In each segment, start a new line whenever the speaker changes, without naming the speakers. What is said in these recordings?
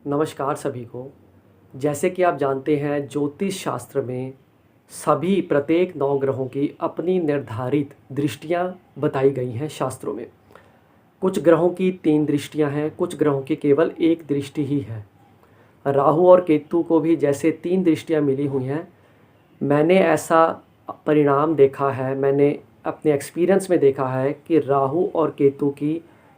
नमस्कार सभी को। जैसे कि आप जानते हैं, ज्योतिष शास्त्र में सभी प्रत्येक 9 ग्रहों की अपनी निर्धारित दृष्टियां बताई गई हैं शास्त्रों में। कुछ ग्रहों की 3 दृष्टियां हैं, कुछ ग्रहों की केवल 1 दृष्टि ही है। राहु और केतु को भी जैसे 3 दृष्टियां मिली हुई हैं, मैंने ऐसा परिणाम देखा है, मैंने अपने एक्सपीरियंस में देखा है कि राहु और केतु की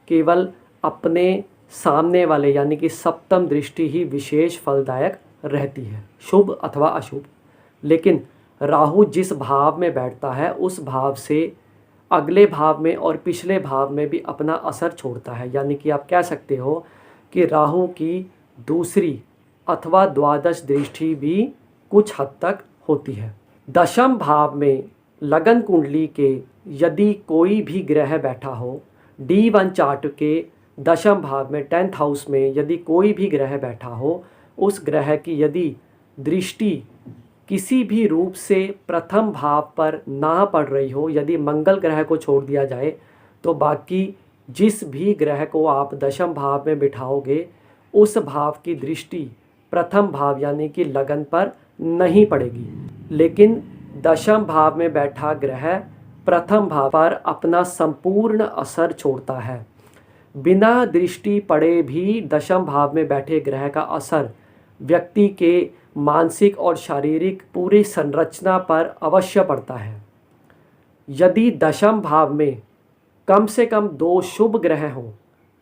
केवल अपने सामने वाले यानी कि सप्तम दृष्टि ही विशेष फलदायक रहती है, शुभ अथवा अशुभ। लेकिन राहु जिस भाव में बैठता है उस भाव से अगले भाव में और पिछले भाव में भी अपना असर छोड़ता है। यानी कि आप कह सकते हो कि राहु की दूसरी अथवा द्वादश दृष्टि भी कुछ हद तक होती है। दशम भाव में लगन कुंडली के यदि कोई भी ग्रह बैठा हो, D1 चार्ट के दशम भाव में 10th हाउस में यदि कोई भी ग्रह बैठा हो, उस ग्रह की यदि दृष्टि किसी भी रूप से प्रथम भाव पर ना पड़ रही हो, यदि मंगल ग्रह को छोड़ दिया जाए तो बाकी जिस भी ग्रह को आप दशम भाव में बिठाओगे उस भाव की दृष्टि प्रथम भाव यानी कि लगन पर नहीं पड़ेगी। लेकिन दशम भाव में बैठा ग्रह प्रथम भाव पर अपना संपूर्ण असर छोड़ता है। बिना दृष्टि पड़े भी दशम भाव में बैठे ग्रह का असर व्यक्ति के मानसिक और शारीरिक पूरी संरचना पर अवश्य पड़ता है। यदि दशम भाव में कम से कम 2 शुभ ग्रह हों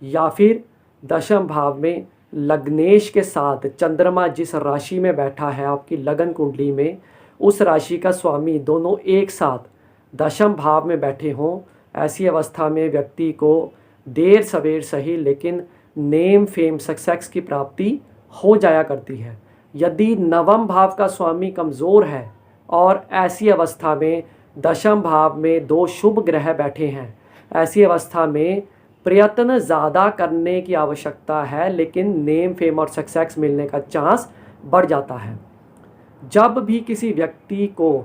या फिर दशम भाव में लग्नेश के साथ चंद्रमा जिस राशि में बैठा है आपकी लगन कुंडली में, उस राशि का स्वामी दोनों एक साथ दशम भाव में बैठे हों, ऐसी अवस्था में व्यक्ति को देर सवेर सही लेकिन नेम फेम सक्सेस की प्राप्ति हो जाया करती है। यदि नवम भाव का स्वामी कमज़ोर है और ऐसी अवस्था में दशम भाव में 2 शुभ ग्रह बैठे हैं, ऐसी अवस्था में प्रयत्न ज़्यादा करने की आवश्यकता है लेकिन नेम फेम और सक्सेस मिलने का चांस बढ़ जाता है। जब भी किसी व्यक्ति को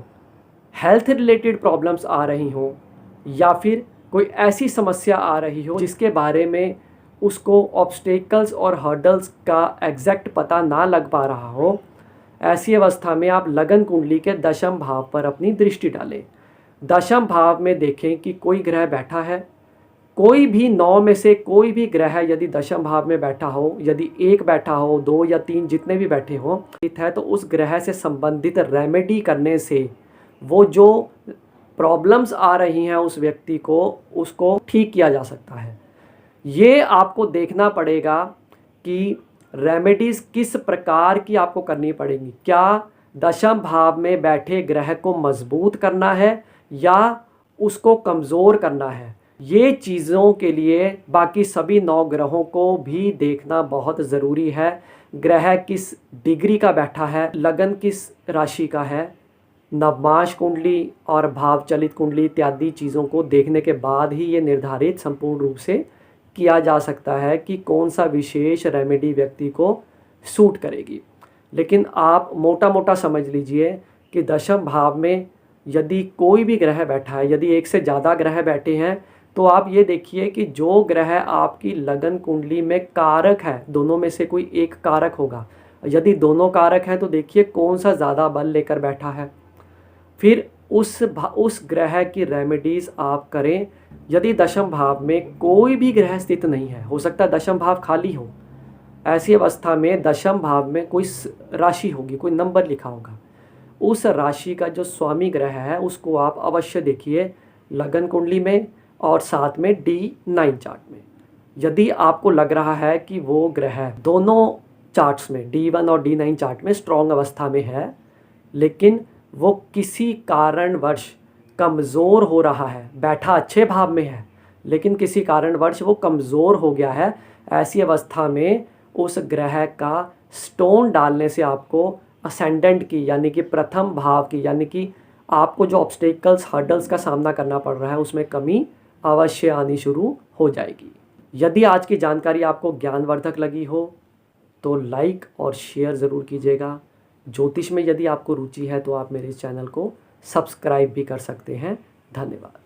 हेल्थ रिलेटेड प्रॉब्लम्स आ रही हो या फिर कोई ऐसी समस्या आ रही हो जिसके बारे में उसको ऑब्स्टेकल्स और हर्डल्स का एग्जैक्ट पता ना लग पा रहा हो, ऐसी अवस्था में आप लगन कुंडली के दशम भाव पर अपनी दृष्टि डालें। दशम भाव में देखें कि कोई ग्रह बैठा है, कोई भी 9 में से कोई भी ग्रह यदि दशम भाव में बैठा हो, यदि 1 बैठा हो, 2 या 3 जितने भी बैठे हों है, तो उस ग्रह से संबंधित रेमेडी करने से वो जो प्रॉब्लम्स आ रही हैं उस व्यक्ति को उसको ठीक किया जा सकता है। ये आपको देखना पड़ेगा कि रेमेडीज़ किस प्रकार की आपको करनी पड़ेंगी। क्या दशम भाव में बैठे ग्रह को मजबूत करना है या उसको कमज़ोर करना है। ये चीज़ों के लिए बाकी सभी 9 ग्रहों को भी देखना बहुत ज़रूरी है। ग्रह किस डिग्री का बैठा है, लगन किस राशि का है, नवमाश कुंडली और भावचलित कुंडली इत्यादि चीज़ों को देखने के बाद ही ये निर्धारित संपूर्ण रूप से किया जा सकता है कि कौन सा विशेष रेमेडी व्यक्ति को सूट करेगी। लेकिन आप मोटा मोटा समझ लीजिए कि दशम भाव में यदि कोई भी ग्रह बैठा है, यदि 1 से ज़्यादा ग्रह बैठे हैं, तो आप ये देखिए कि जो ग्रह आपकी लगन कुंडली में कारक है, दोनों में से कोई एक कारक होगा। यदि दोनों कारक हैं तो देखिए कौन सा ज़्यादा बल लेकर बैठा है, फिर उस ग्रह की रेमेडीज़ आप करें। यदि दशम भाव में कोई भी ग्रह स्थित नहीं है, हो सकता है दशम भाव खाली हो, ऐसी अवस्था में दशम भाव में कोई राशि होगी, कोई नंबर लिखा होगा, उस राशि का जो स्वामी ग्रह है उसको आप अवश्य देखिए लगन कुंडली में और साथ में D9 चार्ट में। यदि आपको लग रहा है कि वो ग्रह दोनों चार्ट्स में D1 और D9 चार्ट में स्ट्रॉन्ग अवस्था में है लेकिन वो किसी कारणवश कमज़ोर हो रहा है, बैठा अच्छे भाव में है लेकिन किसी कारणवश वो कमज़ोर हो गया है, ऐसी अवस्था में उस ग्रह का स्टोन डालने से आपको असेंडेंट की यानी कि प्रथम भाव की यानी कि आपको जो ऑब्स्टेकल्स हर्डल्स का सामना करना पड़ रहा है उसमें कमी अवश्य आनी शुरू हो जाएगी। यदि आज की जानकारी आपको ज्ञानवर्धक लगी हो तो लाइक और शेयर ज़रूर कीजिएगा। ज्योतिष में यदि आपको रुचि है तो आप मेरे इस चैनल को सब्सक्राइब भी कर सकते हैं। धन्यवाद।